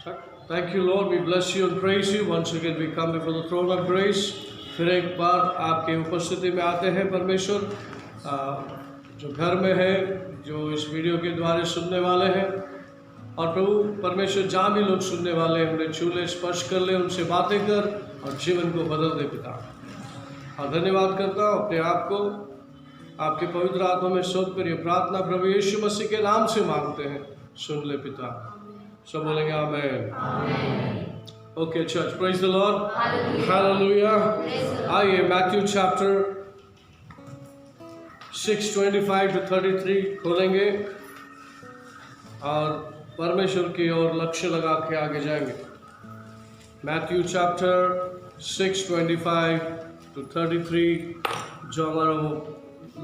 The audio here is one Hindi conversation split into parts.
Thank you, Lord. We bless you and praise you. Once again, we come before the throne of grace. फिर एक बार आपके उपस्थिति में आते हैं परमेश्वर, जो घर में है, जो इस वीडियो के द्वारा सुनने वाले हैं, और प्रभु परमेश्वर जहाँ भी लोग सुनने वाले हैं उन्हें छू ले, स्पर्श कर ले, उनसे बातें कर और जीवन को बदल दे पिता। और धन्यवाद करता हूँ अपने आप को आपके पवित्र आत्मा में सौंप कर ये प्रार्थना प्रभु यीशु मसीह के नाम से मांगते हैं, सुन ले पिता। सब बोलेंगे amen. Okay church, praise the lord, hallelujah. आइए मैथ्यू चैप्टर 6:25 to 33 खोलेंगे और परमेश्वर की ओर लक्ष्य लगा के आगे जाएंगे। मैथ्यू चैप्टर 6:25 to 33, जो हमारा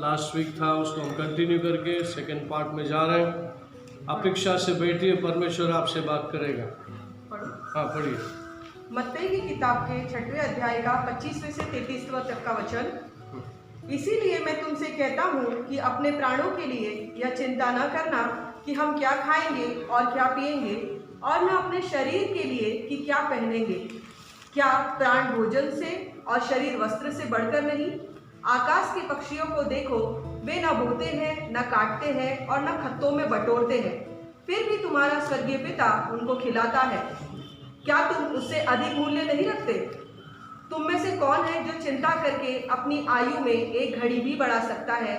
लास्ट वीक था उसको हम कंटिन्यू करके सेकंड पार्ट में जा रहे हैं। अपेक्षा से बैठिए, परमेश्वर आपसे बात करेगा। हाँ पढ़िए। मत्ती की किताब के 6वें अध्याय का 25वें से 33वें तक का वचन। इसीलिए मैं तुमसे कहता हूँ कि अपने प्राणों के लिए यह चिंता न करना कि हम क्या खाएंगे और क्या पिएंगे, और न अपने शरीर के लिए कि क्या पहनेंगे। क्या प्राण भोजन से और शरीर वस्त्र से बढ़कर नहीं? आकाश के पक्षियों को देखो, वे न बोते हैं, न काटते हैं और न खत्तों में बटोरते हैं, फिर भी तुम्हारा स्वर्गीय पिता उनको खिलाता है। क्या तुम उससे अधिक मूल्य नहीं रखते? तुम में से कौन है जो चिंता करके अपनी आयु में एक घड़ी भी बढ़ा सकता है?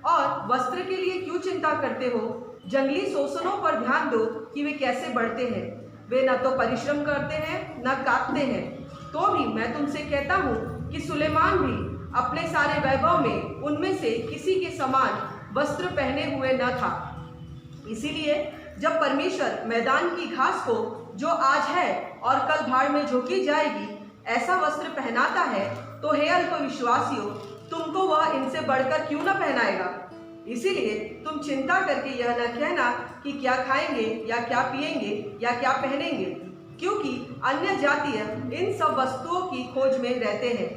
और वस्त्र के लिए क्यों चिंता करते हो? जंगली सोसनों पर ध्यान दो कि वे कैसे बढ़ते हैं। वे न तो परिश्रम करते हैं न काटते हैं। तो भी मैं तुमसे कहता हूँ कि सुलेमान भी अपने सारे वैभव में उनमें से किसी के समान वस्त्र पहने हुए न था। इसीलिए जब परमेश्वर मैदान की घास को, जो आज है और कल भाड़ में झोंकी जाएगी, ऐसा वस्त्र पहनाता है, तो हे अल्पविश्वासियों, तुमको वह इनसे बढ़कर क्यों न पहनाएगा? इसीलिए तुम चिंता करके यह न कहना कि क्या खाएंगे या क्या पिएंगे या क्या पहनेंगे, क्योंकि अन्य जातीय इन सब वस्तुओं की खोज में रहते हैं।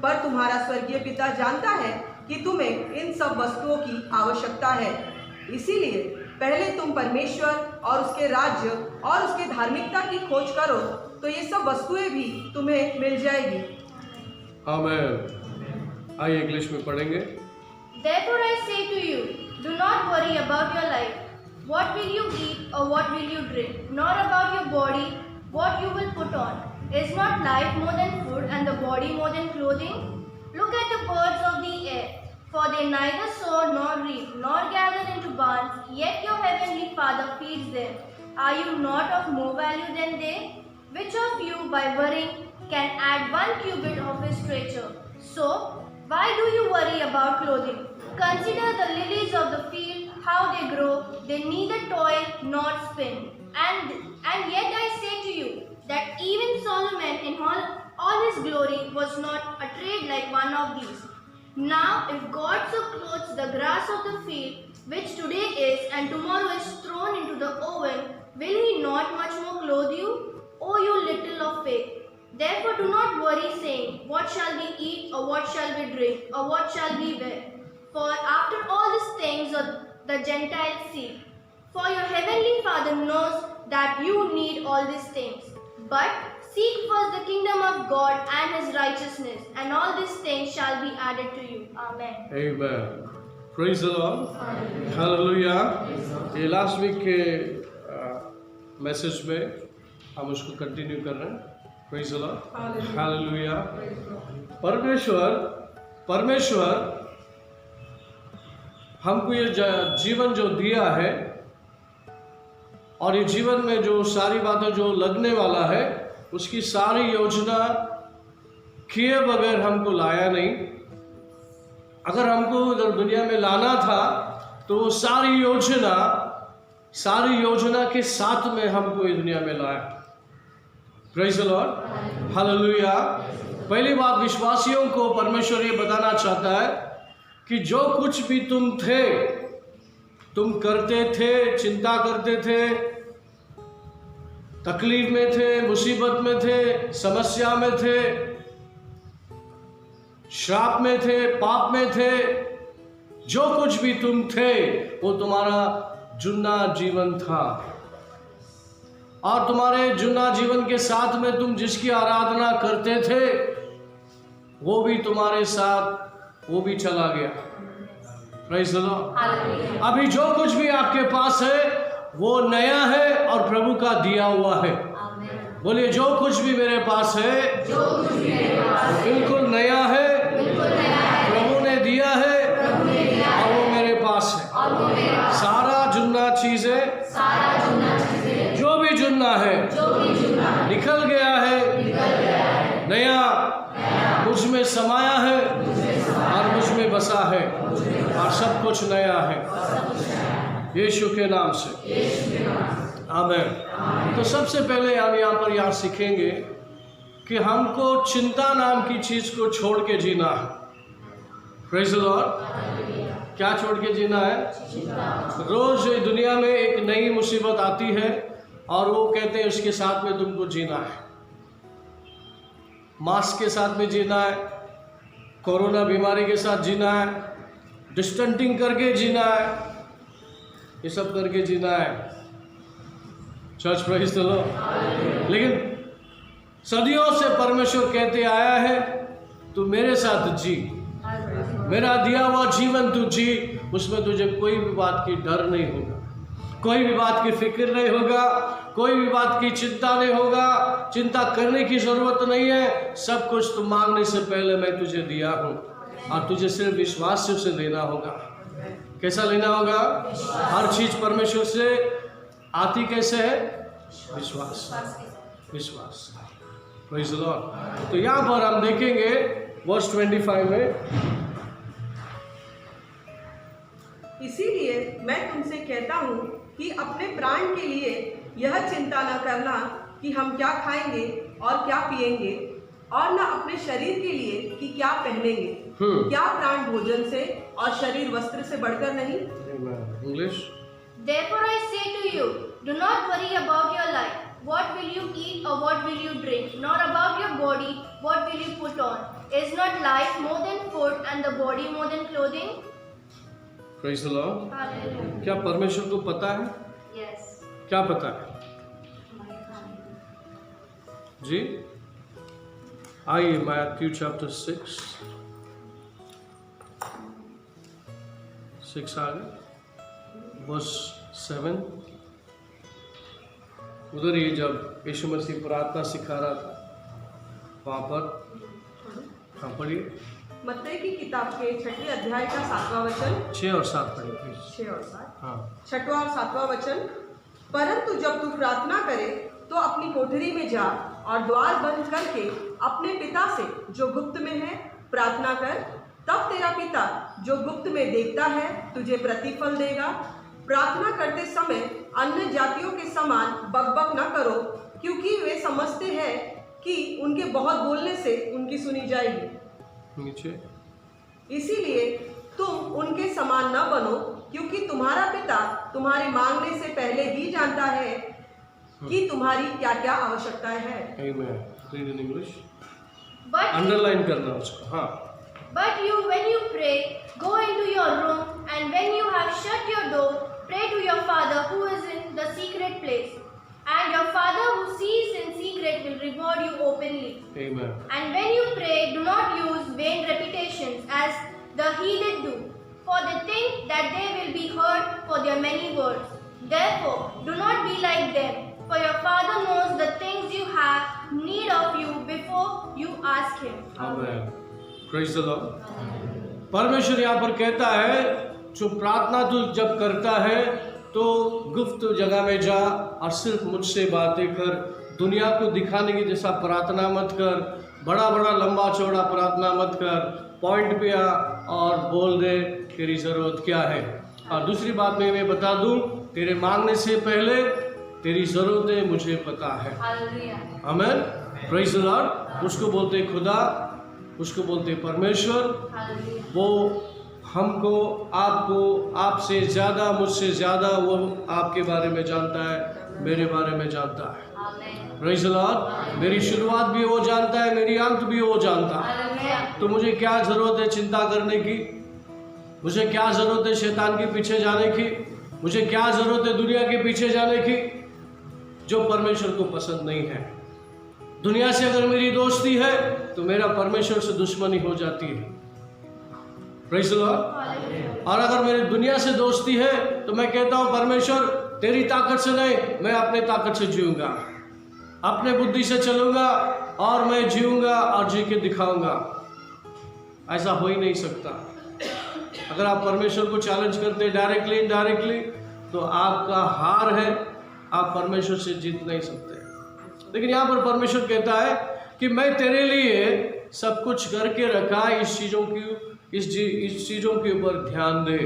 पर तुम्हारा स्वर्गीय पिता जानता है कि तुम्हें इन सब वस्तुओं की आवश्यकता है। इसीलिए पहले तुम परमेश्वर और उसके राज्य और उसके धार्मिकता की खोज करो, तो ये सब वस्तुएं भी तुम्हें मिल जाएगी। आमीन। आइए इंग्लिश में पढ़ेंगे। Therefore I say to you, do not worry about your life, what will you eat or what will you drink, nor about your body, what you will put on. Is not life more than food and the body more than clothing? Look at the birds of the air, for they neither sow nor reap nor gather into barns, yet your heavenly Father feeds them. Are you not of more value than they? Which of you, by worrying, can add 1 cubit of his stature? So, why do you worry about clothing? Consider the lilies of the field, how they grow, they neither toil nor spin. And yet I say to you, that even Solomon in all his glory was not arrayed like one of these. Now if God so clothes the grass of the field, which today is and tomorrow is thrown into the oven, will he not much more clothe you, O you little of faith? Therefore do not worry, saying, what shall we eat, or what shall we drink, or what shall we wear? For after all these things the Gentiles seek. For your heavenly Father knows that you need all these things. But seek first the kingdom of God and His righteousness, and all these things shall be added to you. Amen. Amen. Praise the Lord. Hallelujah. ये लास्ट वीक के मैसेज में हम उसको कंटिन्यू कर रहे हैं। Praise the Lord. Hallelujah. परमेश्वर हमको ये जीवन जो दिया है, और ये जीवन में जो सारी बातें जो लगने वाला है, उसकी सारी योजना किए बगैर हमको लाया नहीं। अगर हमको इधर दुनिया में लाना था तो वो सारी योजना के साथ में हमको इस दुनिया में लाया। Praise the lord, hallelujah. पहली बात, विश्वासियों को परमेश्वर ये बताना चाहता है कि जो कुछ भी तुम थे, तुम करते थे, चिंता करते थे, तकलीफ में थे, मुसीबत में थे, समस्या में थे, श्राप में थे, पाप में थे, जो कुछ भी तुम थे वो तुम्हारा जुन्ना जीवन था। और तुम्हारे जुना जीवन के साथ में तुम जिसकी आराधना करते थे वो भी तुम्हारे साथ वो भी चला गया। Praise the Lord. अभी जो कुछ भी आपके पास है वो नया है और प्रभु का दिया हुआ है। बोलिए, जो कुछ भी मेरे पास है बिल्कुल नया है, प्रभु ने दिया है और वो मेरे पास है। सारा जुन्ना चीजें, जो भी जुन्ना है निकल गया है, नया मुझ में समाया है और मुझ में बसा है और सब कुछ नया है यीशु के नाम से। आमीन। तो सबसे पहले हम यहाँ सीखेंगे कि हमको चिंता नाम की चीज को छोड़ के जीना है। Praise the Lord. क्या छोड़ के जीना है? रोज दुनिया में एक नई मुसीबत आती है और वो कहते हैं उसके साथ में तुमको जीना है। मास्क के साथ में जीना है, कोरोना बीमारी के साथ जीना है, डिस्टेंसिंग करके जीना है, ये सब करके जीना है। Church praise the Lord. लेकिन सदियों से परमेश्वर कहते आया है तू मेरे साथ जी, मेरा दिया हुआ जीवन तू जी, उसमें तुझे कोई भी बात की डर नहीं होगा, कोई भी बात की फिक्र नहीं होगा, कोई भी बात की चिंता नहीं होगा, चिंता करने की जरूरत नहीं है। सब कुछ तुम मांगने से पहले मैं तुझे दिया हूँ और तुझे सिर्फ विश्वास से उसे लेना होगा। कैसा लेना होगा? हर चीज परमेश्वर से आती कैसे है? विश्वास, विश्वास। Praise the Lord. तो यहाँ पर हम देखेंगे वर्स 25 में, इसीलिए मैं तुमसे कहता हूँ कि अपने प्राण के लिए यह चिंता न करना कि हम क्या खाएंगे और क्या पिएंगे, और न अपने शरीर के लिए कि क्या पहनेंगे। क्या प्राण भोजन से और शरीर वस्त्र से बढ़कर नहीं? English. Therefore I say to you, do not worry about your life, what will you eat or what will you drink, nor about your body, what will you put on. Is not life more than food and the body more than clothing? Praise the Lord. Hallelujah. क्या परमेश्वर को पता है? Yes. क्या पता है जी? आइए मैथ्यू चैप्टर 6 आगे वर्स 7। उधर ही जब यीशु मसीह प्रार्थना सिखा रहा था वहाँ पर, हाँ पढ़िए। मत्ती की किताब के 6 अध्याय का 7वां वचन। 6 और 7 पढ़िए प्लीज। 6 और 7। हाँ। 6वां और 7वां वचन। परंतु जब तू प्रार्थना करे तो अपनी कोठरी में जा और द्वार बंद करके अपने पिता से जो गुप्त में है प्रार्थना कर, तब तेरा पिता जो गुप्त में देखता है तुझे प्रतिफल देगा। प्रार्थना करते समय अन्य जातियों के समान बकबक न करो, क्योंकि वे समझते हैं कि उनके बहुत बोलने से उनकी सुनी जाएगी। नीचे। इसीलिए तुम उनके समान न बनो, क्योंकि तुम्हारा पिता तुम्हारे मांगने से पहले ही जानता है कि तुम्हारी क्या क्या आवश्यकताएं हैं। Amen. Read in English. But underline करना उसको। हाँ। But you, when you pray, go into your room, and when you have shut your door, pray to your Father who is in the secret place. And your Father who sees in secret will reward you openly. Amen. And when you pray, do not use vain repetitions as the heathen do, for they think that they will be heard for their many words. Therefore, do not be like them, for your Father knows the things you have need of you before you ask Him. Amen. Praise the Lord. परमेश्वर यहाँ पर कहता है जो प्रार्थना तू जब करता है तो गुप्त जगह में जा और सिर्फ मुझसे बातें कर, दुनिया को दिखाने की जैसा प्रार्थना मत कर, बड़ा बड़ा लंबा चौड़ा प्रार्थना मत कर, पॉइंट पे आ और बोल दे तेरी ज़रूरत क्या है। और दूसरी बात मैं बता दूं, तेरे मांगने से पहले तेरी ज़रूरतें मुझे पता है। आमीन। Praise the Lord. उसको बोलते खुदा, उसको बोलते परमेश्वर। वो हमको, आपको, आपसे ज़्यादा, मुझसे ज़्यादा वो आपके बारे में जानता है, मेरे बारे में जानता है। Praise the Lord. मेरी शुरुआत भी वो जानता है, मेरी अंत भी वो जानता है। तो मुझे क्या ज़रूरत है चिंता करने की? मुझे क्या ज़रूरत है शैतान के पीछे जाने की? मुझे क्या ज़रूरत है दुनिया के पीछे जाने की? जो परमेश्वर को पसंद नहीं है। दुनिया से अगर मेरी दोस्ती है तो मेरा परमेश्वर से दुश्मनी हो जाती है। Praise the Lord. और अगर मेरी दुनिया से दोस्ती है तो मैं कहता हूँ परमेश्वर तेरी ताकत से नहीं, मैं अपने ताकत से जीऊंगा, अपने बुद्धि से चलूंगा और मैं जीऊंगा और जी के दिखाऊंगा। ऐसा हो ही नहीं सकता। अगर आप परमेश्वर को चैलेंज करते हैं डायरेक्टली इनडायरेक्टली तो आपका हार है, आप परमेश्वर से जीत नहीं सकते। लेकिन यहाँ पर परमेश्वर कहता है कि मैं तेरे लिए सब कुछ करके रखा, इस चीज़ों के ऊपर ध्यान दे।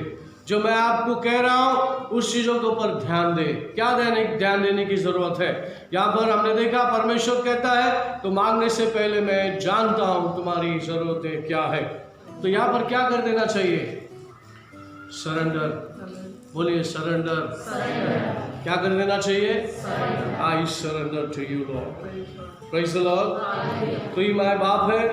जो मैं आपको कह रहा हूँ उस चीज़ों के ऊपर ध्यान दे। क्या ध्यान देने की ज़रूरत है? यहाँ पर हमने देखा परमेश्वर कहता है तो मांगने से पहले मैं जानता हूँ तुम्हारी ज़रूरतें क्या है। तो यहाँ पर क्या कर देना चाहिए? सरेंडर। बोलिए सरेंडर। क्या कर देना चाहिए? I surrender to you lord. Praise the lord. तू ही मेरा बाप है,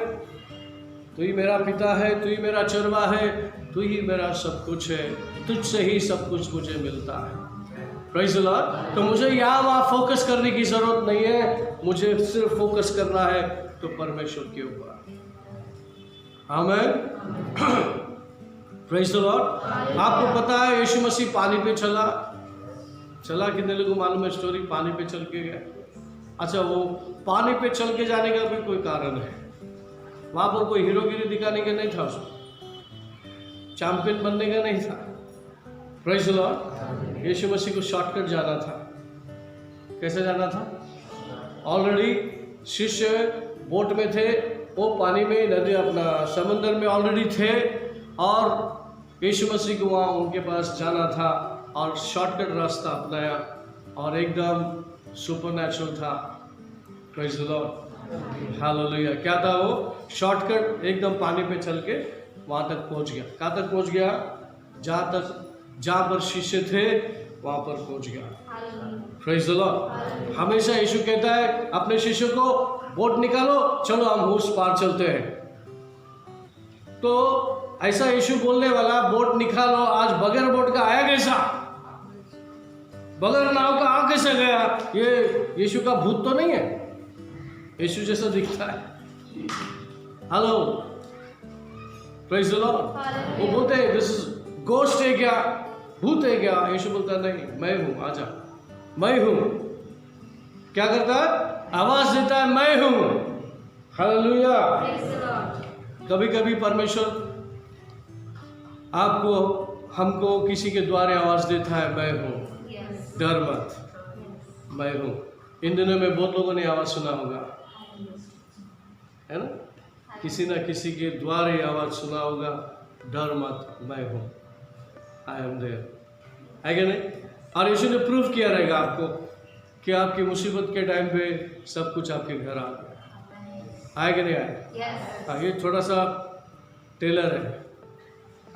तू ही मेरा पिता है, तू ही मेरा चरवा है, तू ही मेरा सब कुछ है, तुझसे ही सब कुछ मुझे मिलता है। Praise the Lord. तो मुझे यहाँ वहाँ फोकस करने की ज़रूरत नहीं है, मुझे सिर्फ फोकस करना है तो परमेश्वर के ऊपर। आमीन। Praise the Lord. आपको पता है यीशु मसीह पानी पे चला कितने लोगों को मालूम है स्टोरी? पानी पे चल के गया। अच्छा, वो पानी पे चल के जाने का भी कोई कारण है? वहाँ पर कोई हीरोगिरी दिखाने का नहीं था, उसको चैंपियन बनने का नहीं था। Praise the lord. यीशु मसीह को शॉर्टकट जाना था। कैसे जाना था? ऑलरेडी शिष्य बोट में थे, वो पानी में नदी अपना समंदर में ऑलरेडी थे और यीशु मसीह को वहाँ उनके पास जाना था और शॉर्टकट रास्ता अपनाया और एकदम सुपरनैचुरल था। Praise the lord. हालेलुया। क्या था वो? शॉर्टकट एकदम पानी पे चल के वहाँ तक पहुँच गया। कहाँ तक पहुँच गया? जहाँ पर शिष्य थे वहाँ पर पहुँच गया। Praise the Lord. हमेशा यीशु कहता है अपने शिष्यों को बोट निकालो, चलो हम उस पार चलते हैं। तो ऐसा यीशु बोलने वाला बोट निकालो, आज बगैर बोट का आया कैसा? बगैर नाव का आ कैसे गया? ये यीशु का भूत तो नहीं है? यीशु जैसा दिखता है। Hello, praise the Lord. वो बोलते हैं दिस इज गोस्ट है क्या, भूत है क्या? यीशु बोलता नहीं, मैं हूं, आजा, मैं हूं। क्या करता है? आवाज देता है, मैं हूं। हालेलुया। कभी कभी परमेश्वर आपको हमको किसी के द्वारा आवाज देता है, मैं हूं, डर मत, मैं हूं। इन दिनों में बहुत लोगों ने आवाज सुना होगा, है ना? किसी ना किसी के द्वारा आवाज सुना होगा, डर मत, मैं हूं, आई एम देयर। है क्या नहीं? और यीशु ने प्रूव किया रहेगा आपको कि आपकी मुसीबत के टाइम पे सब कुछ आपके घर आ गया। आए कि नहीं आए? हाँ, ये थोड़ा सा टेलर है,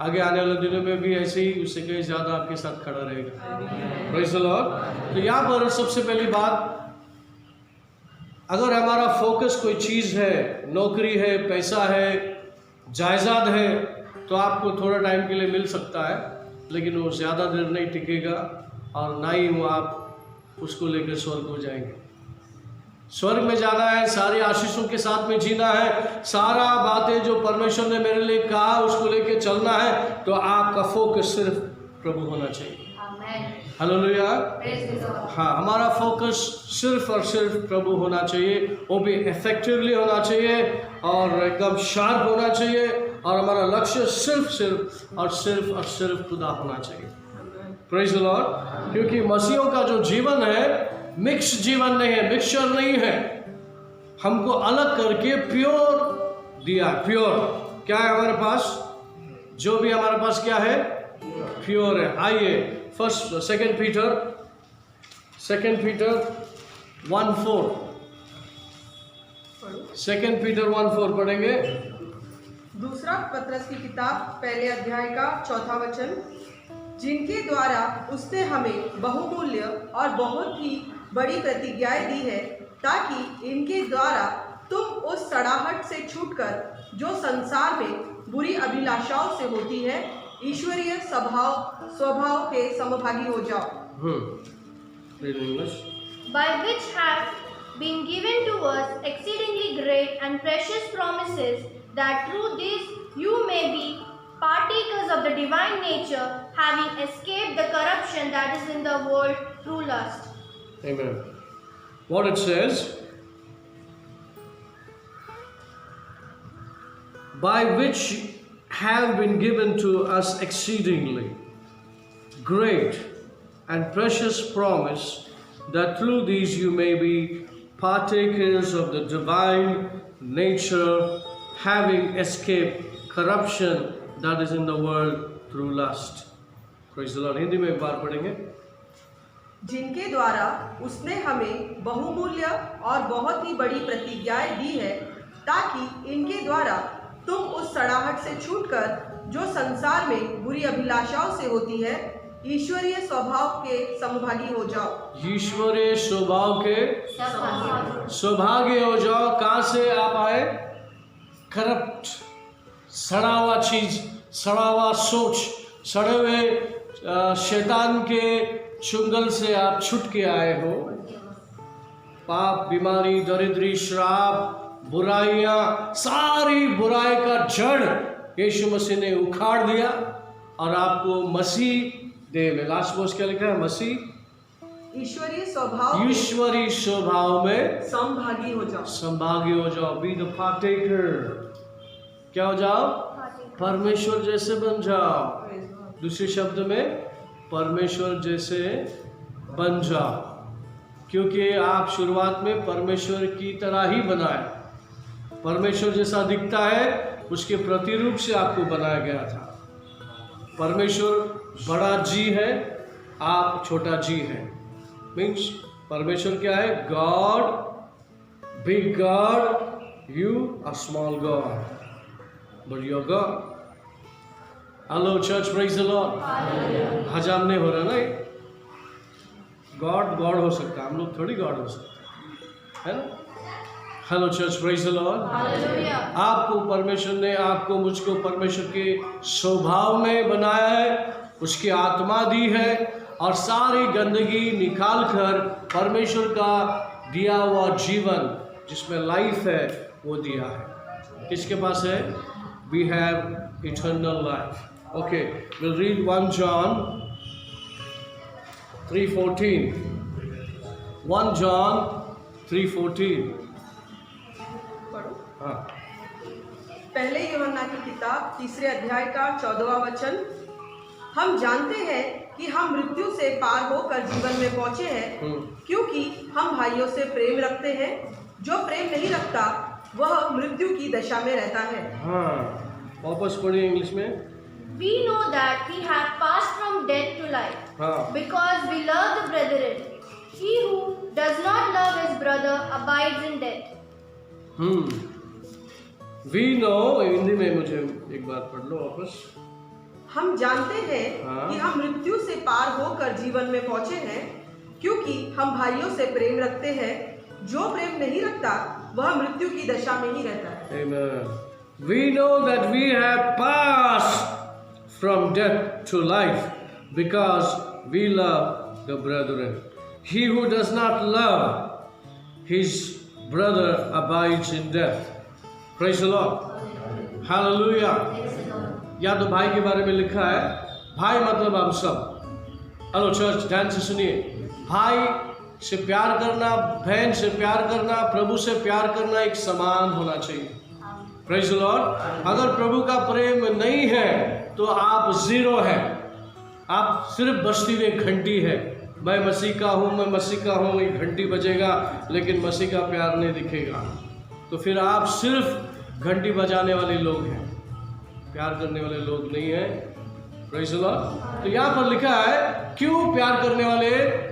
आगे आने वाले दिनों में भी ऐसे ही उससे कहीं ज़्यादा आपके साथ खड़ा रहेगा। Praise the Lord. तो यहाँ पर सबसे पहली बात, अगर हमारा फोकस कोई चीज़ है, नौकरी है, पैसा है, जायदाद है, तो आपको थोड़ा टाइम के लिए मिल सकता है, लेकिन वो ज़्यादा देर नहीं टिकेगा और ना ही वो आप उसको लेकर स्वर्ग हो जाएंगे। स्वर्ग में जाना है, सारे आशीषों के साथ में जीना है, सारा बातें जो परमेश्वर ने मेरे लिए कहा उसको लेके चलना है, तो आपका फोकस सिर्फ प्रभु होना चाहिए। हालेलुया। हाँ, हमारा फोकस सिर्फ और सिर्फ प्रभु होना चाहिए, वो भी इफेक्टिवली होना चाहिए और एकदम शार्प होना चाहिए, और हमारा लक्ष्य सिर्फ और सिर्फ खुदा होना चाहिए। Praise the Lord. क्योंकि मसीहों का जो जीवन है मिक्स जीवन नहीं है, मिक्सचर नहीं है। हमको अलग करके प्योर दिया। प्योर क्या है हमारे पास? जो भी हमारे पास क्या है? प्योर है। आइए सेकेंड पीटर 1:4 2 पीटर 1:4 पढ़ेंगे। दूसरा पत्रस की किताब पहले अध्याय का 4था वचन, जिनके द्वारा उसने हमें बहुमूल्य और बहुत ही बड़ी प्रतिज्ञाएं दी है, ताकि इनके द्वारा तुम उस सड़ाहट से छूटकर जो संसार में बुरी अभिलाषाओं से होती है, ईश्वरीय स्वभाव के समभागी हो जाओ। by which have been given to us exceedingly great and precious promises, that through these you may be partakers of the divine nature, having escaped the corruption that is in the world through lust. Amen. What it says, by which have been given to us exceedingly great and precious promise, that through these you may be partakers of the divine nature, having escaped corruption that is in the world through lust. Praise the Lord. Hindi में एक बार पढ़ेंगे। जिनके द्वारा उसने हमें बहुमूल्य और बहुत ही बड़ी प्रतिज्ञाएं दी है, ताकि इनके द्वारा तुम उस सड़ाहट से छूटकर जो संसार में बुरी अभिलाषाओं से होती है, ईश्वरीय स्वभाव के समभागी हो जाओ। ईश्वरीय स्वभाव के सौभाग्य हो जाओ। कहाँ से आप आए? करप्ट, सड़ा हुआ चीज, सड़ा हुआ सोच, सड़े हुए शैतान के चुंगल से आप छूट के आए हो। पाप, बीमारी, दरिद्री, श्राप, बुराइयां, सारी बुराई का जड़ यीशु मसीह ने उखाड़ दिया और आपको मसीह देह में, लास्ट वर्ष क्या लिखा है? मसीह ईश्वरीय स्वभाव में संभागी हो जाओ। संभागी हो जाओ। Be the partaker. क्या हो जाओ? परमेश्वर जैसे बन जाओ। दूसरे शब्द में, परमेश्वर जैसे बन जाओ, क्योंकि आप शुरुआत में परमेश्वर की तरह ही बनाए। परमेश्वर जैसा दिखता है, उसके प्रतिरूप से आपको बनाया गया था। परमेश्वर बड़ा जी है, आप छोटा जी है। मीन्स परमेश्वर क्या है? God, big God, you are small God, but you are God. Hello church, praise the lord. हजाम नहीं हो रहा ना? गॉड गॉड हो सकता है, हम लोग थोड़ी गॉड हो सकते हैं, है ना? Hello church, praise the Lord. आपको परमेश्वर ने, आपको मुझको परमेश्वर के स्वभाव में बनाया है, उसकी आत्मा दी है और सारी गंदगी निकाल कर परमेश्वर का दिया हुआ जीवन जिसमें लाइफ है वो दिया है। किसके पास है? We have eternal life. Okay, will read 1 John 3:14। 1 John 3:14। हाँ। पहले यूहन्ना की किताब 3 अध्याय का 14वां वचन। हम जानते हैं कि हम मृत्यु से पार होकर जीवन में पहुंचे हैं, क्योंकि हम भाइयों से प्रेम रखते हैं। जो प्रेम नहीं रखता वह मृत्यु की दशा में रहता है। हाँ, वापस पढ़िए इंग्लिश में। We know that we have passed from death to life, because we love the brethren. He who does not love his brother abides in death. We know, Hindi में मुझे एक बार पढ़ लो वापस। हम जानते हैं कि हम मृत्यु से पार होकर जीवन में पहुंचे हैं, क्योंकि हम भाइयों से प्रेम रखते हैं। जो प्रेम नहीं रखता वह मृत्यु की दशा में ही रहता है। Amen. We know that we have passed from death to life, because we love the brethren. He who does not love his brother abides in death. Praise the Lord. Hallelujah. या तो भाई के बारे में लिखा है, भाई मतलब हम सब। हेलो चर्च, ध्यान से सुनिए। भाई से प्यार करना, बहन से प्यार करना, प्रभु से प्यार करना एक समान होना चाहिए। Praise the Lord. अगर प्रभु का प्रेम नहीं है तो आप जीरो हैं, आप सिर्फ बजती हुई घंटी है। मैं मसीह का हूँ, मैं मसीह का हूँ, एक घंटी बजेगा लेकिन मसीह का प्यार नहीं दिखेगा, तो फिर आप सिर्फ घंटी बजाने वाले लोग हैं, प्यार करने वाले लोग नहीं हैं। Praise the Lord. तो यहाँ पर लिखा है क्यों प्यार करने वाले?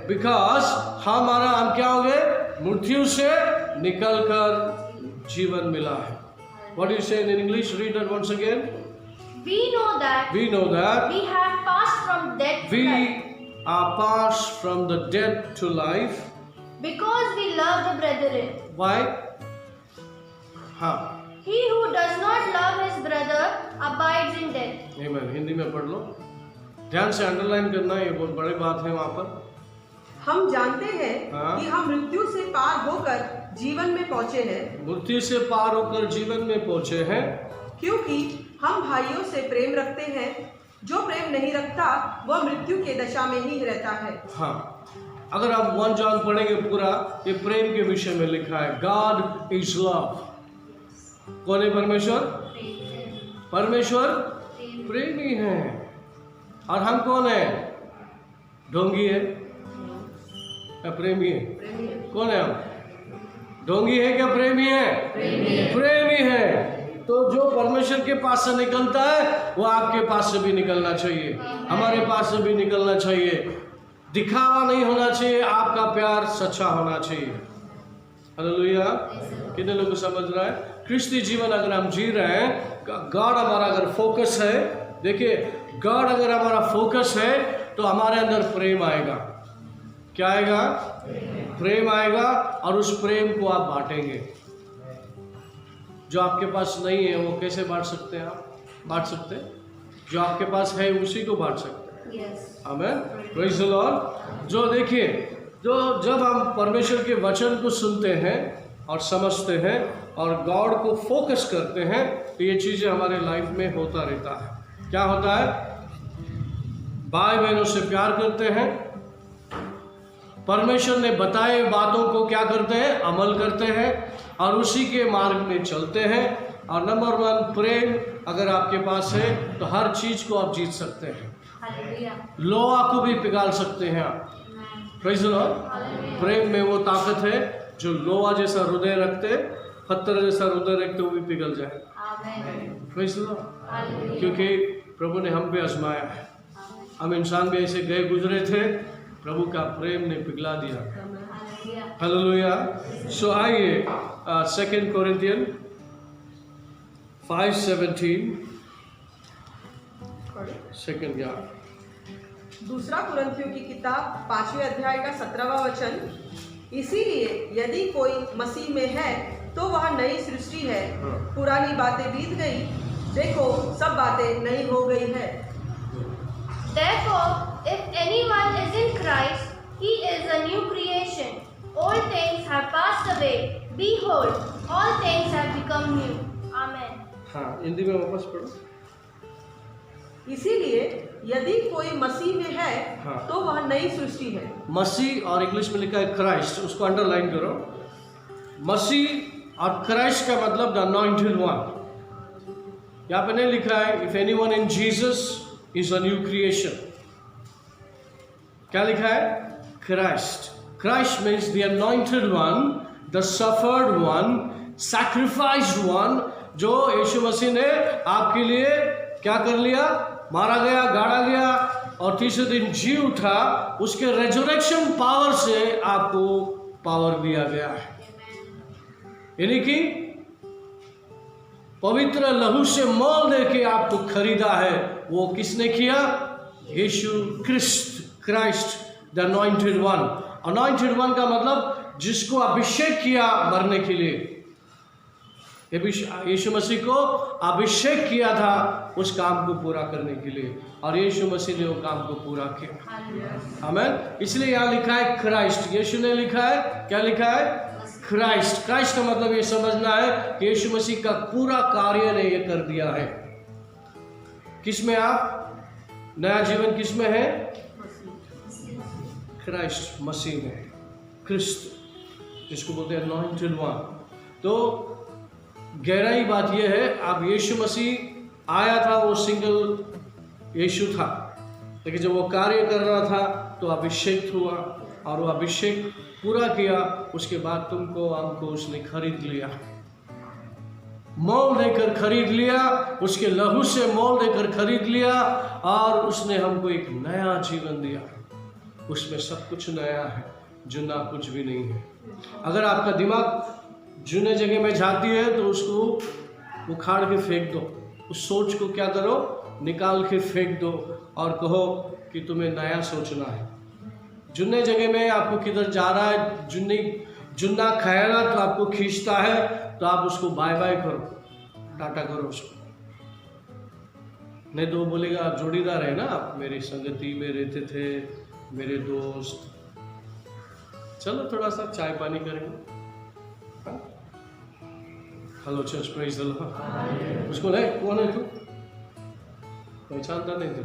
बिकॉज हम क्या हो गए? मृत्यु से निकलकर जीवन मिला है। What do you say in English? Read that once again. We know that we have passed from death to life. We are passed from the death to life because we love the brethren. Why? हाँ। He who does not love his brother abides in death. Amen. Hindi में पढ़ लो, ध्यान से अंडरलाइन करना, ये बहुत बड़ी बात है वहाँ पर। हम जानते हैं हाँ। कि हम मृत्यु से पार होकर जीवन में पहुंचे हैं, मृत्यु से पार होकर जीवन में पहुंचे हैं, क्योंकि हम भाइयों से प्रेम रखते हैं। जो प्रेम नहीं रखता वह मृत्यु के दशा में ही रहता है। हाँ, अगर आप 1 जॉन पढ़ेंगे पूरा, ये प्रेम के विषय में लिखा है। God is love. कौन है परमेश्वर? परमेश्वर प्रेमी है। और हम कौन है? ढोंगी है क्या प्रेमी है? कौन है हम? ढोंगी है क्या प्रेमी है? प्रेमी है। तो जो परमेश्वर के पास से निकलता है वो आपके पास से भी निकलना चाहिए, हमारे पास से भी निकलना चाहिए। दिखावा नहीं होना चाहिए, आपका प्यार सच्चा होना चाहिए। हालेलुया। कितने लोग को समझ रहा है? क्रिस्ती जीवन अगर हम जी रहे हैं, गॉड हमारा अगर फोकस है, देखिए गॉड अगर हमारा फोकस है तो हमारे अंदर प्रेम आएगा। क्या आएगा? प्रेम आएगा। और उस प्रेम को आप बांटेंगे। जो आपके पास नहीं है वो कैसे बांट सकते हैं? आप बांट सकते हैं। जो आपके पास है उसी को बांट सकते हैं। आमीन, प्रेज़ द लॉर्ड। जो देखिए, जो जब हम परमेश्वर के वचन को सुनते हैं और समझते हैं और गॉड को फोकस करते हैं तो ये चीज़ें हमारे लाइफ में होता रहता है। क्या होता है? भाई बहनों से प्यार करते हैं, परमेश्वर ने बताए बातों को क्या करते हैं? अमल करते हैं और उसी के मार्ग में चलते हैं। और नंबर 1 प्रेम अगर आपके पास है तो हर चीज को आप जीत सकते हैं। लोहा को भी पिघाल सकते हैं आप। Praise the Lord. प्रेम में वो ताकत है जो लोहा जैसा हृदय रखते, पत्थर जैसा हृदय रखते वो भी पिघल जाए। Praise the Lord. क्योंकि प्रभु ने हम पे आजमाया है। हम इंसान भी ऐसे गए गुजरे थे, प्रभु का प्रेम ने पिघला दिया। हालेलुया। सो आइए 2 कोरिन्थियन 5:17 सेकंड क्या? दूसरा कुरिन्थियों की किताब 5वें अध्याय का 17वां वचन, इसीलिए यदि कोई मसीह में है तो वह नई सृष्टि है, पुरानी बातें बीत गई, देखो सब बातें नई हो गई है। Therefore, if anyone is in Christ, he is a new creation. Old things have passed away. Behold, all things have become new. Amen. हाँ, हिंदी में वापस पढ़ो। इसीलिए यदि कोई मसीह में है हाँ। तो वह नई सृष्टि है। मसीह और इंग्लिश में लिखा है क्राइस्ट, उसको अंडरलाइन करो। मसीह और क्राइस्ट का मतलब द अनॉइंटेड वन। यहाँ पे नहीं लिखा है if anyone in Jesus is a new creation. क्या लिखा है? Christ. Christ means the anointed one, the suffered one, sacrificed one, जो यीशु मसीह ने आपके लिए क्या कर लिया? मारा गया, गाड़ा गया और तीसरे दिन जी उठा। उसके रेजरेक्शन पावर से आपको पावर दिया गया है। यानी कि पवित्र लहू से मोल देके आपको खरीदा है। वो किसने किया? यीशु Christ, the anointed one. Anointed one का मतलब जिसको अभिषेक किया मरने के लिए। यीशु मसीह को अभिषेक किया था उस काम को पूरा करने के लिए, और यीशु मसीह ने वो काम को पूरा किया। आमीन। इसलिए यहाँ लिखा है क्राइस्ट। यीशु ने लिखा है, क्या लिखा है? क्राइस्ट। क्राइस्ट का मतलब ये समझना है कि यीशु मसीह का पूरा कार्य ने ये कर दिया है। किसमें आप नया जीवन किसमें है? क्राइस्ट मसीह में, क्रिस्त, जिसको बोलते हैं अनॉइंटेड वन। तो गहराई बात यह है, अब यीशु मसीह आया था, वो सिंगल यीशु था, लेकिन जब वो कार्य कर रहा था तो अभिषेक हुआ और वो अभिषेक पूरा किया। उसके बाद तुमको हमको उसने खरीद लिया, मोल देकर खरीद लिया, उसके लहू से मोल देकर खरीद लिया और उसने हमको एक नया जीवन दिया। उसमें सब कुछ नया है, जुना कुछ भी नहीं है। अगर आपका दिमाग जुने जगह में जाती है तो उसको उखाड़ के फेंक दो। उस सोच को क्या करो? निकाल के फेंक दो और कहो कि तुम्हें नया सोचना है। जुने जगह में आपको किधर जा रहा है, जुन्ना ख्यालात तो आपको खींचता है, तो आप उसको बाय बाय करो, टाटा करो उसको। नहीं तो वो बोलेगा, आप जोड़ीदार है ना, आप मेरी संगति में रहते थे, मेरे दोस्त, चलो थोड़ा सा चाय पानी करेंगे। Hello church, praise the Lord. उसको नहीं, कौन है तू? पहचानता नहीं तू?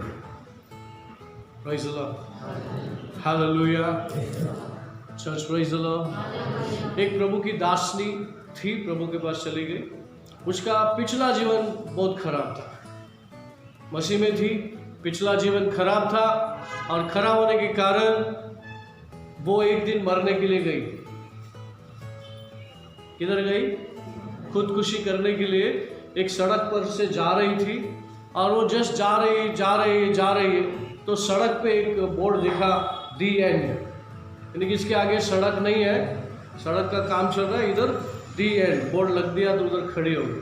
Praise the lord, hallelujah. Church, praise the Lord. एक प्रभु की दासनी थी, प्रभु के पास चली गई। उसका पिछला जीवन बहुत खराब था। मसीह में थी, पिछला जीवन खराब था, और खराब होने के कारण वो एक दिन मरने के लिए गई। किधर गई? खुदकुशी करने के लिए एक सड़क पर से जा रही थी, और वो जस्ट जा रही है तो सड़क पे एक बोर्ड दिखा, दी एंड, यानी कि इसके आगे सड़क नहीं है, सड़क का काम चल रहा है, इधर दी एंड बोर्ड लग दिया, तो उधर खड़ी हो गई।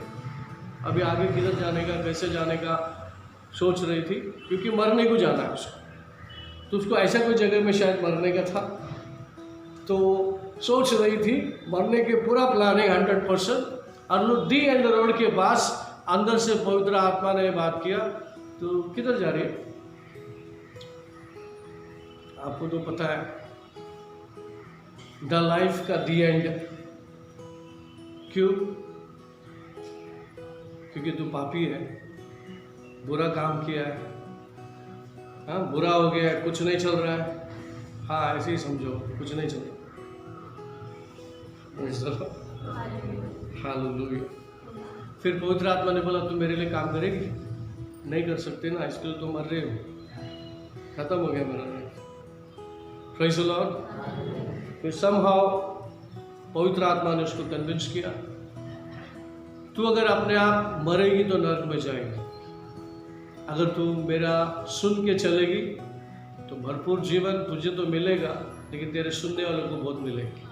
अभी आगे किधर जाने का, कैसे जाने का सोच रही थी, क्योंकि मरने को जाना है उसको। तो उसको ऐसा कोई जगह में शायद मरने का था, तो सोच रही थी मरने के पूरा प्लान है 100%। और वो दी एंड रोड के पास अंदर से पवित्र आत्मा ने बात किया, तो किधर जा रही है? आपको तो पता है, द लाइफ का दी एंड। क्यों? क्योंकि तू पापी है, बुरा काम किया है, हाँ बुरा हो गया है, कुछ नहीं चल रहा है, हाँ ऐसे ही समझो, कुछ नहीं चल रहा। हालेलुया। फिर पवित्र आत्मा ने बोला, तू मेरे लिए काम करेगी? नहीं कर सकते ना, इसके लिए तो मर रहे हो, खत्म हो गया मेरा लाइफ। Praise the Lord. फिर समहाउ पवित्र आत्मा ने उसको कन्विंस किया, तू अगर अपने आप मरेगी तो नरक में जाएगी, अगर तू मेरा सुन के चलेगी तो भरपूर जीवन तुझे तो मिलेगा, लेकिन तेरे सुनने वालों को बहुत मिलेगी।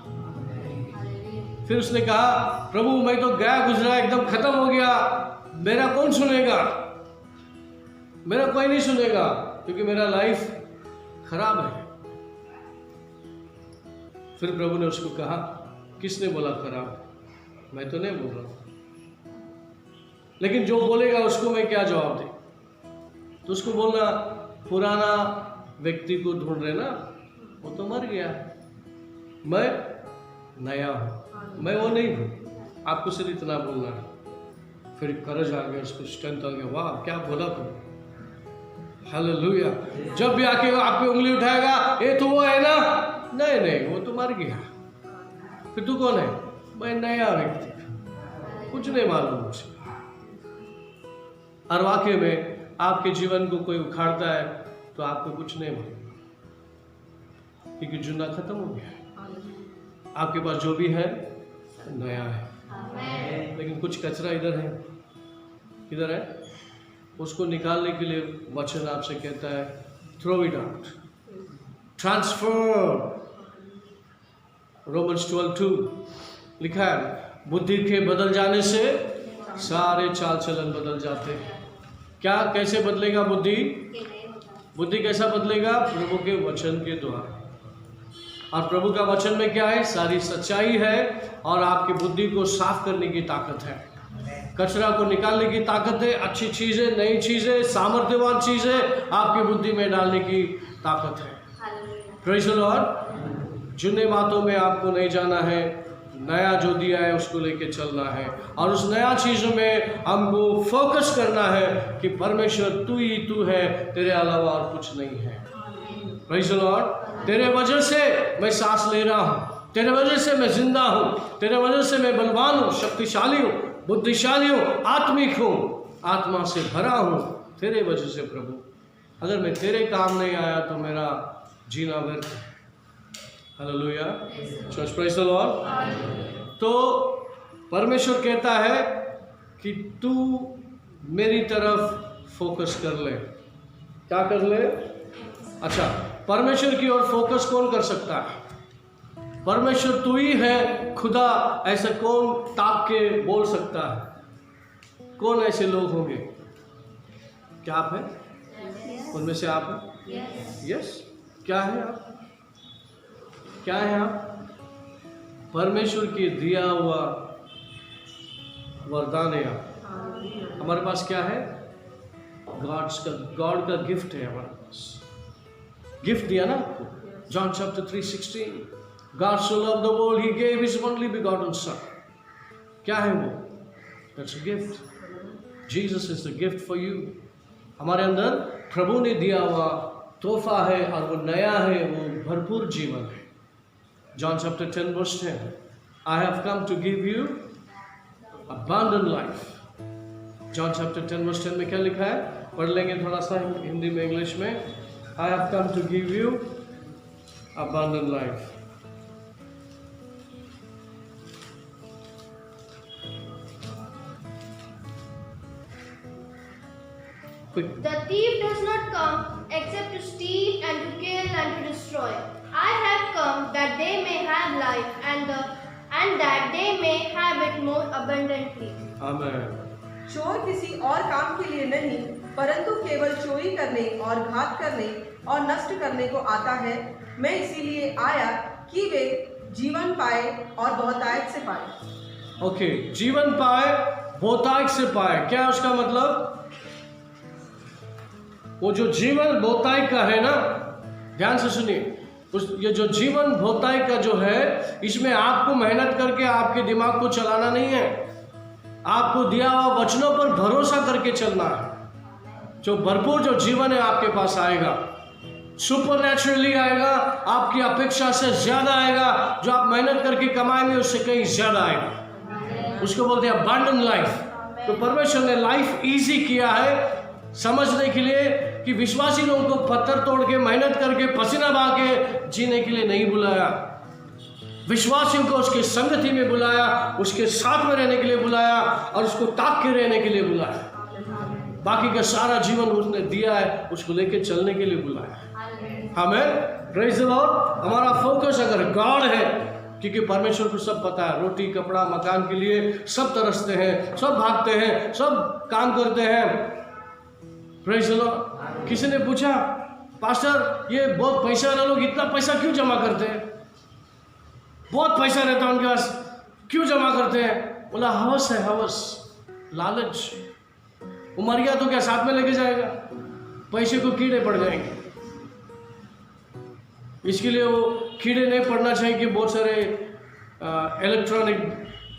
फिर उसने कहा, प्रभु मैं तो गया गुजरा एकदम खत्म हो गया, मेरा कौन सुनेगा? मेरा कोई नहीं सुनेगा, क्योंकि मेरा लाइफ खराब है। फिर प्रभु ने उसको कहा, किसने बोला खराब? मैं तो नहीं बोल रहा हूं, लेकिन जो बोलेगा उसको मैं क्या जवाब दूं? तो उसको बोलना, पुराना व्यक्ति को ढूंढ रहे ना, वो तो मर गया, मैं नया हूं, मैं वो नहीं हूं। आपको सिर्फ इतना बोलना है। फिर करज आ गया, उसको स्ट्रेंथ आ गया, वाह क्या बोला तुम, हालेलुया। जब भी आके आप पे उंगली उठाएगा, ये तो वो है ना, नहीं वो तो मर गया। फिर तू कौन है? मैं नया व्यक्ति, कुछ नहीं मालूम मुझे। और वाकई में आपके जीवन को कोई उखाड़ता है तो आपको कुछ नहीं मालूम, क्योंकि जुना खत्म हो गया है। आपके पास जो भी है नया है, लेकिन कुछ कचरा इधर है, किधर है? उसको निकालने के लिए वचन आपसे कहता है, throw it out, transfer. Romans 12:2 लिखा है, बुद्धि के बदल जाने से सारे चाल चलन बदल जाते हैं। क्या, कैसे बदलेगा बुद्धि? बुद्धि कैसा बदलेगा? प्रभु के वचन के द्वारा। और प्रभु का वचन में क्या है? सारी सच्चाई है, और आपकी बुद्धि को साफ करने की ताकत है, कचरा को निकालने की ताकत है, अच्छी चीजें, नई चीजें, सामर्थ्यवान चीजें आपकी बुद्धि में डालने की ताकत है। Praise the Lord. जुने बातों में आपको नहीं जाना है, नया जो दिया है उसको लेके चलना है, और उस नया चीज़ों में हमको फोकस करना है कि परमेश्वर तू ही तू है, तेरे अलावा और कुछ नहीं है। Praise the Lord. तेरे वजह से मैं सांस ले रहा हूँ, तेरे वजह से मैं जिंदा हूँ, तेरे वजह से मैं बलवान हूँ, शक्तिशाली हूँ, बुद्धिशाली हूँ, आत्मिक हूँ, आत्मा से भरा हूँ, तेरे वजह से प्रभु। अगर मैं तेरे काम नहीं आया तो मेरा जीना व्यर्थ है। Hallelujah. Church, praise the Lord. तो परमेश्वर कहता है कि तू मेरी तरफ फोकस कर ले। क्या कर ले? अच्छा, परमेश्वर की ओर फोकस कौन कर सकता है? परमेश्वर तू ही है, खुदा। ऐसा कौन ताक के बोल सकता है? कौन ऐसे लोग होंगे? क्या आप हैं? उनमें से आप हैं? यस। क्या है आप? क्या है आप? परमेश्वर की दिया हुआ वरदान है आप। हमारे पास क्या है? गॉड का गिफ्ट है हमारे पास। गिफ्ट दिया ना आपको, John chapter 3:16। God so loved the world, He gave His only begotten Son. क्या है वो? That's a gift. Jesus is the gift for you. हमारे अंदर प्रभु ने दिया हुआ तोहफा है और वो नया है, वो भरपूर जीवन है. John chapter 10 verse 10. I have come to give you abundant life. John chapter 10 verse 10 में क्या लिखा है? पढ़ लेंगे थोड़ा सा हिंदी में, इंग्लिश में. I have come to give you abundant life. Quick. The thief does not come except to steal and to kill and to destroy. I have come that they may have life and that they may have it more abundantly. Amen. चोर किसी और काम के लिए नहीं, परंतु केवल चोरी करने और घात करने और नष्ट करने को आता है. मैं इसीलिए आया कि वे जीवन पाए और बहुतायत से पाए. ओके, जीवन पाए, बहुतायत से पाए. क्या उसका मतलब? वो जो जीवन बहुतायत का है ना, ध्यान से सुनिए. ये जो जीवन बहुतायत का जो है, इसमें आपको मेहनत करके आपके दिमाग को चलाना नहीं है. आपको दिया हुआ वचनों पर भरोसा करके चलना है. जो भरपूर जो जीवन है आपके पास आएगा, सुपरनैचुरली आएगा, आपकी अपेक्षा से ज्यादा आएगा. जो आप मेहनत करके कमाएंगे उससे कहीं ज्यादा आएगा. उसको बोलते हैं अबंडेंट लाइफ. तो परमेश्वर ने लाइफ इजी किया है समझने के लिए कि विश्वासी लोगों को पत्थर तोड़ के मेहनत करके पसीना बहा के जीने के लिए नहीं बुलाया. विश्वासियों को उसके संगति में बुलाया, उसके साथ में रहने के लिए बुलाया और उसको ताक के रहने के लिए बुलाया. बाकी का सारा जीवन उसने दिया है, उसको लेके चलने के लिए बुलाया. हमें प्रेज द लॉर्ड. हमारा फोकस अगर गॉड है, क्योंकि परमेश्वर को सब पता है. रोटी कपड़ा मकान के लिए सब तरसते हैं, सब भागते हैं, सब काम करते हैं. Praise the Lord. किसी ने पूछा, पास्टर ये बहुत पैसा वाले लोग इतना पैसा क्यों जमा करते हैं? बहुत पैसा रहता है उनके पास, क्यों जमा करते हैं? बोला हवस है, हवस, लालच. उमरिया तो क्या साथ में लेके जाएगा? पैसे को कीड़े पड़ जाएंगे. इसके लिए वो कीड़े नहीं पड़ना चाहिए कि बहुत सारे इलेक्ट्रॉनिक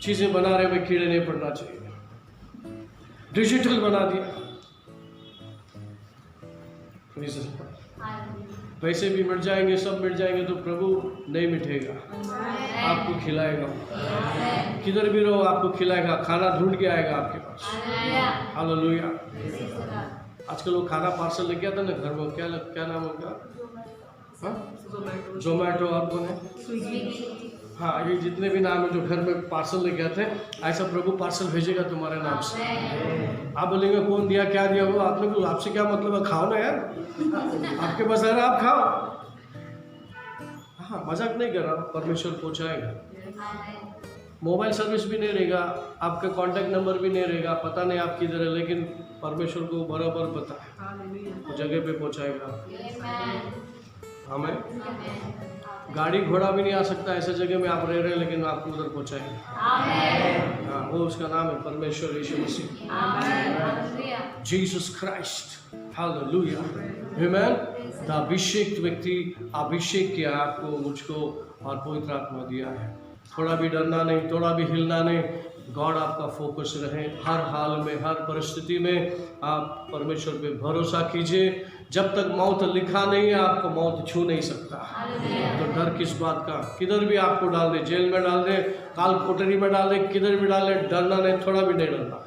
चीज़ें बना रहे हुए कीड़े नहीं पड़ना चाहिए. डिजिटल बना दिया. पैसे भी मिट जाएंगे, सब मिट जाएंगे, तो प्रभु नहीं मिटेगा, आपको खिलाएगा. किधर भी रहो आपको खिलाएगा. खाना ढूंढ के आएगा आपके पास. हालेलुया. आजकल वो खाना पार्सल लेके आता ना घर में, क्या नाम होगा? जोमेटो और कौन है? हाँ, ये जितने भी नाम है जो घर में पार्सल लेके आते हैं, ऐसा प्रभु पार्सल भेजेगा तुम्हारे नाम से. आप बोलेंगे कौन दिया, क्या दिया? वो आप लोग, आपसे क्या मतलब है? खाओ ना यार, आपके पास है ना, आप खाओ. हाँ, मजाक नहीं कर रहा. परमेश्वर पहुँचाएगा. मोबाइल सर्विस भी नहीं रहेगा, आपका कॉन्टैक्ट नंबर भी नहीं रहेगा, पता नहीं आप किधर है, लेकिन परमेश्वर को बराबर पता है, जगह पे पहुँचाएगा. हमें गाड़ी घोड़ा भी नहीं आ सकता ऐसे जगह में आप रह रहे हैं, लेकिन आपको उधर पहुँचाएंगे. हाँ, वो उसका नाम है परमेश्वर यीशु मसीह, Jesus Christ. Hallelujah. Amen. The अभिषेक व्यक्ति अभिषेक किया आपको, मुझको और पवित्र आत्मा दिया है. थोड़ा भी डरना नहीं, थोड़ा भी हिलना नहीं. गॉड आपका फोकस रहे हर हाल में, हर परिस्थिति में. आप परमेश्वर पे भरोसा कीजिए. जब तक मौत लिखा नहीं है, आपको मौत छू नहीं सकता. तो डर किस बात का? किधर भी आपको डाल दे, जेल में डाल दे, काल कोठरी में डाल दे, किधर भी डाल दे, डरना नहीं, थोड़ा भी नहीं डरना,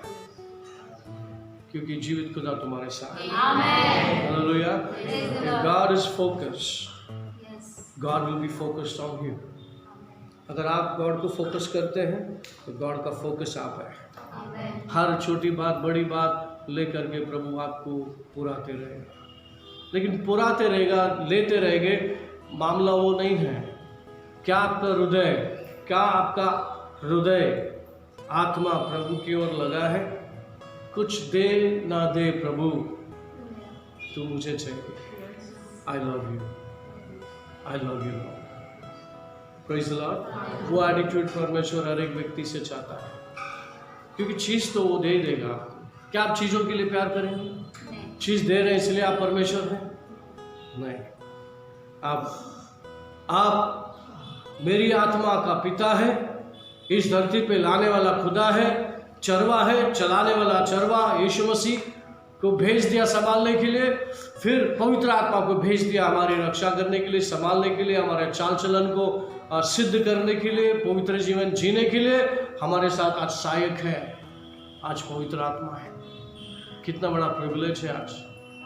क्योंकि जीवित खुदा तुम्हारे साथ. Hallelujah. If God is focused, God will be focused on you. अगर आप गॉड को फोकस करते हैं तो गॉड का फोकस आप है. हर छोटी बात बड़ी बात लेकर के प्रभु आपको पुराते रहेगा. लेकिन पुराते रहेगा, लेते रहेंगे, मामला वो नहीं है. क्या आपका हृदय आत्मा प्रभु की ओर लगा है? कुछ दे ना दे प्रभु, तू मुझे चाहिए. I love you, I love you. Praise the Lord. वो एटीट्यूड परमेश्वर हर एक व्यक्ति से चाहता है, क्योंकि चीज़ तो वो दे ही देगा आपको. क्या आप चीज़ों के लिए प्यार करेंगे? चीज़ दे रहे हैं इसलिए आप परमेश्वर हैं? नहीं. आप मेरी आत्मा का पिता है, इस धरती पे लाने वाला खुदा है, चरवा है, चलाने वाला चरवा यीशु मसीह को भेज दिया संभालने के लिए, फिर पवित्र आत्मा को भेज दिया हमारी रक्षा करने के लिए, संभालने के लिए, हमारे चाल चलन को सिद्ध करने के लिए, पवित्र जीवन जीने के लिए हमारे साथ आज सहायक है। आज पवित्र आत्मा है। कितना बड़ा प्रिविलेज है आज,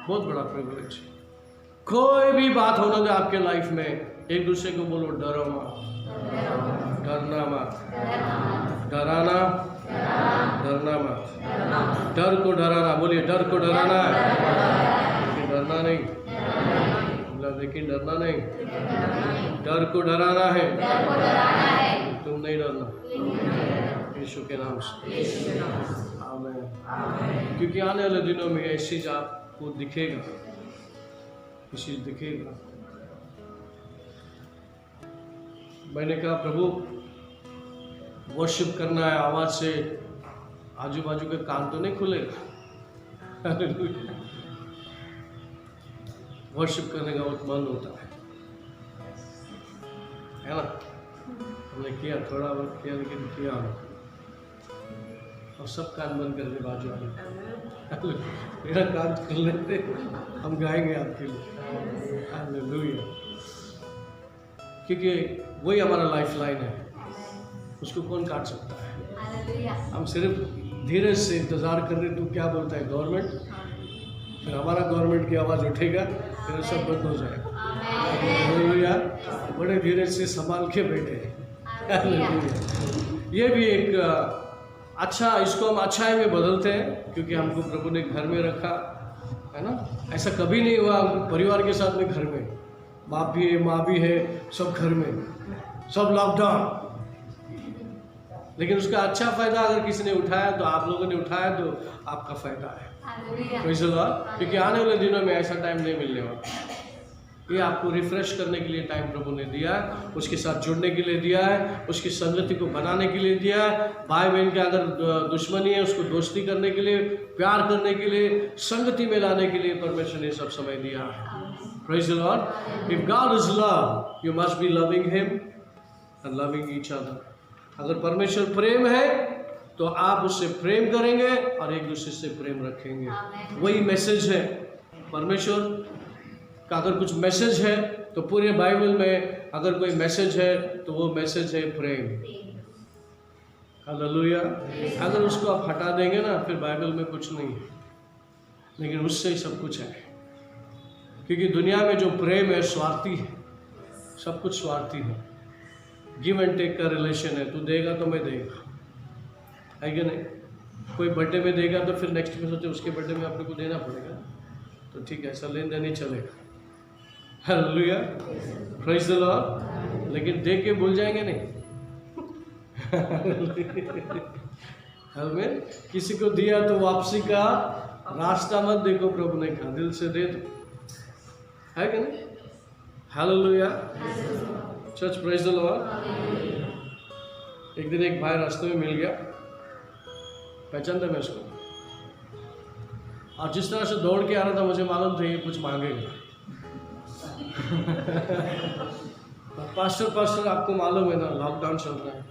बहुत बड़ा प्रिविलेज है। कोई भी बात होने दे आपके लाइफ में, एक दूसरे को बोलो डरो मत, डरना मत, डराना डरना मत, डर को डराना, बोलिए डर को डराना है, लेकिन डरना नहीं, लेकिन डरना नहीं, डर को डराना है, तुम नहीं डरना यीशु के नाम से। आमीन। क्योंकि आने वाले दिनों में ऐसी चीज आपको दिखेगा, चीज दिखेगा। मैंने कहा प्रभु वर्शिप करना है, आवाज से आजू बाजू के कान तो नहीं खुलेगा। वर्शिप करने का बहुत मन होता है ना। हमने किया, थोड़ा वक्त किया, लेकिन किया और सब कान बंद करके बाजू आए, मेरा कान खुल लेते, हम गाएंगे आपके लिए हालेलुया। क्योंकि वही हमारा लाइफ लाइन है, उसको कौन काट सकता है। हम सिर्फ धीरे से इंतज़ार कर रहे, तू क्या बोलता है गवर्नमेंट, फिर हमारा गवर्नमेंट की आवाज़ उठेगा, फिर सब बंद हो जाएगा। हालेलुया। बड़े धीरे से संभाल के बैठे हैं। ये भी एक अच्छा, इसको हम अच्छाई में बदलते हैं, क्योंकि हमको प्रभु ने घर में रखा है ना। ऐसा कभी नहीं हुआ परिवार के साथ में घर में, बाप भी है, माँ भी है, सब घर में, सब लॉकडाउन। लेकिन उसका अच्छा फायदा अगर किसी ने उठाया तो आप लोगों ने उठाया तो आपका फायदा है। क्योंकि आने वाले दिनों में ऐसा टाइम नहीं मिलने वाला। ये आपको रिफ्रेश करने के लिए टाइम प्रभु ने दिया है, उसके साथ जुड़ने के लिए दिया है, उसकी संगति को बनाने के लिए दिया है। भाई बहन के अगर दुश्मनी है उसको दोस्ती करने के लिए, प्यार करने के लिए, संगति में लाने के लिए परमेश्वर ने सब समय दिया है। Praise the Lord. If God is love, you must be loving Him and loving each other. अगर परमेश्वर प्रेम है तो आप उससे प्रेम करेंगे और एक दूसरे से प्रेम रखेंगे। वही मैसेज है परमेश्वर का। अगर कुछ मैसेज है तो पूरे बाइबल में अगर कोई मैसेज है तो वो मैसेज है प्रेम। हालेलुया। अगर उसको आप हटा देंगे ना फिर बाइबल में कुछ नहीं है, लेकिन उससे ही सब कुछ है। क्योंकि दुनिया में जो प्रेम है स्वार्थी है, सब कुछ स्वार्थी है। गिव एंड टेक का रिलेशन है, तू देगा तो मैं देगा, है कि नहीं। कोई बर्थडे में देगा तो फिर नेक्स्ट में सोचे उसके बर्थडे में अपने को देना पड़ेगा, तो ठीक है, ऐसा लेन देन नहीं चलेगा। Hallelujah, praise the Lord. लेकिन दे के भूल जाएंगे नहीं। हमें किसी को दिया तो वापसी का रास्ता मत देखो, प्रभु ने कहा दिल से दे दो, है कि नहीं। Hallelujah, church, praise the Lord. एक दिन एक भाई रास्ते में मिल गया, पहचानता मैं उसको, और जिस तरह से दौड़ के आ रहा था मुझे मालूम था ये कुछ मांगेगा। पास्टर आपको मालूम है ना लॉकडाउन चल रहा है।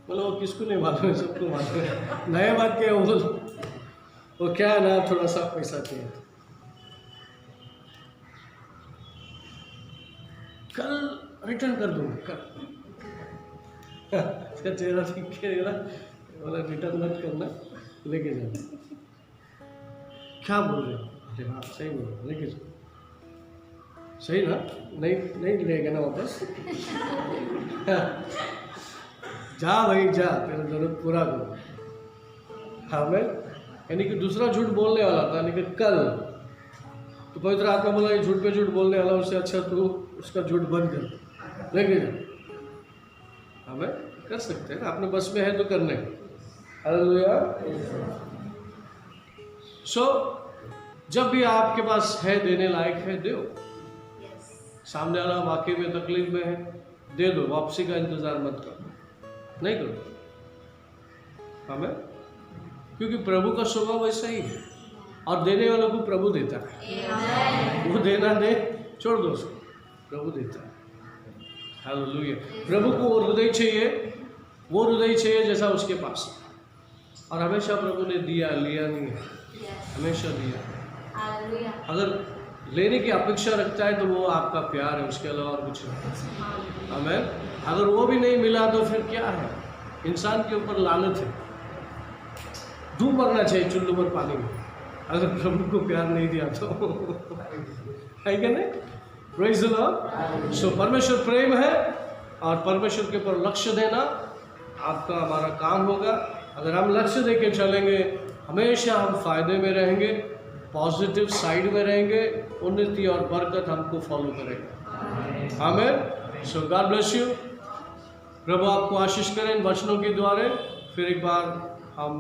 बोलो वो किसको नहीं मालूम है, सबको मालूम है। नया बात क्या है, वो क्या है ना, थोड़ा सा पैसा चाहिए। कल रिटर्न कर दूँगा, कल। इसका चेहरा ठीक है, बोला रिटर्न मत करना, लेके जाना। क्या बोल रहे हो? अरे हाँ सही बोल रहे हो, लेके जाओ। सही ना, नहीं लेगा ना वापस। जा भाई जा, तेरा जरूरत पूरा करो। हाँ मैं यानी कि दूसरा झूठ बोलने वाला था, यानी कि कल तो पवित्र आत्मा बोला ये झूठ पे झूठ बोलने वाला, उससे अच्छा तू उसका झूठ बंद कर, लेके जा। हमें कर सकते हैं, अपने बस में है तो करने। हालेलुया। सो जब भी आपके पास है देने लायक है, दो। सामने वाला वाकई में तकलीफ में है, दे दो। वापसी का इंतजार मत करो, नहीं करो। हमें क्योंकि प्रभु का स्वभाव वैसा ही है, और देने वालों को प्रभु देता है। वो देना दे, छोड़ दो उसको, प्रभु देता है। हालेलुया। प्रभु को वो हृदय चाहिए, वो हृदय चाहिए जैसा उसके पास है। और हमेशा प्रभु ने दिया, लिया नहीं है, हमेशा दिया। अगर लेने की अपेक्षा रखता है तो वो आपका प्यार है, उसके अलावा और कुछ नहीं। आमीन। अगर वो भी नहीं मिला तो फिर क्या है? इंसान के ऊपर लानत है। डूब मरना चाहिए चुल्लू पर पानी में, अगर प्रभु को प्यार नहीं दिया तो है क्या नहीं? Praise the Lord. सो परमेश्वर प्रेम है और परमेश्वर के ऊपर लक्ष्य देना आपका हमारा काम होगा। अगर हम लक्ष्य दे के चलेंगे, हमेशा हम फायदे में रहेंगे, पॉजिटिव साइड में रहेंगे, उन्नति और बरकत हमको फॉलो करेगा। आमीन। सो गॉड ब्लेस यू। प्रभु आपको आशीष करें इन वचनों के द्वारा। फिर एक बार हम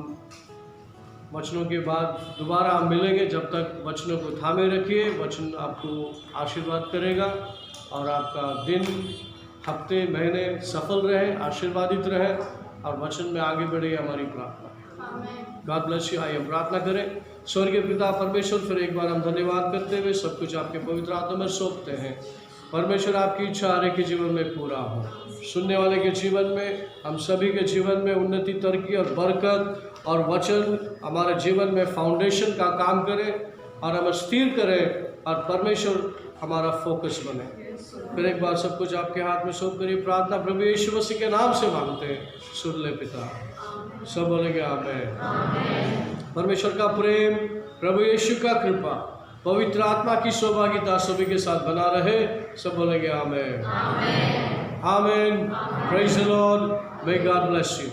वचनों के बाद दोबारा हम मिलेंगे। जब तक वचनों को थामे रखिए, वचन आपको आशीर्वाद करेगा और आपका दिन, हफ्ते, महीने सफल रहे, आशीर्वादित रहे और वचन में आगे बढ़े, हमारी प्रार्थना है। God bless you. आइए हम प्रार्थना करें। स्वर्गीय पिता परमेश्वर, फिर एक बार हम धन्यवाद करते हुए सब कुछ आपके पवित्र हाथों में सौंपते हैं। परमेश्वर, आपकी इच्छा हर एक के जीवन में पूरा हो, सुनने वाले के जीवन में, हम सभी के जीवन में उन्नति, तरक्की और बरकत और वचन हमारे जीवन में फाउंडेशन का काम करे और हमें स्थिर करे और परमेश्वर हमारा फोकस बने। फिर एक बार सब कुछ आपके हाथ में सौंप करिए। प्रार्थना प्रभु यीशु मसीह के नाम से मांगते हैं, सुन ले पिता। सब बोलेंगे आमीन। परमेश्वर का प्रेम, प्रभु यीशु का कृपा, पवित्र आत्मा की सहभागिता सभी के साथ बना रहे। सब बोलेंगे आमीन। आमीन। Praise the Lord. May God bless you.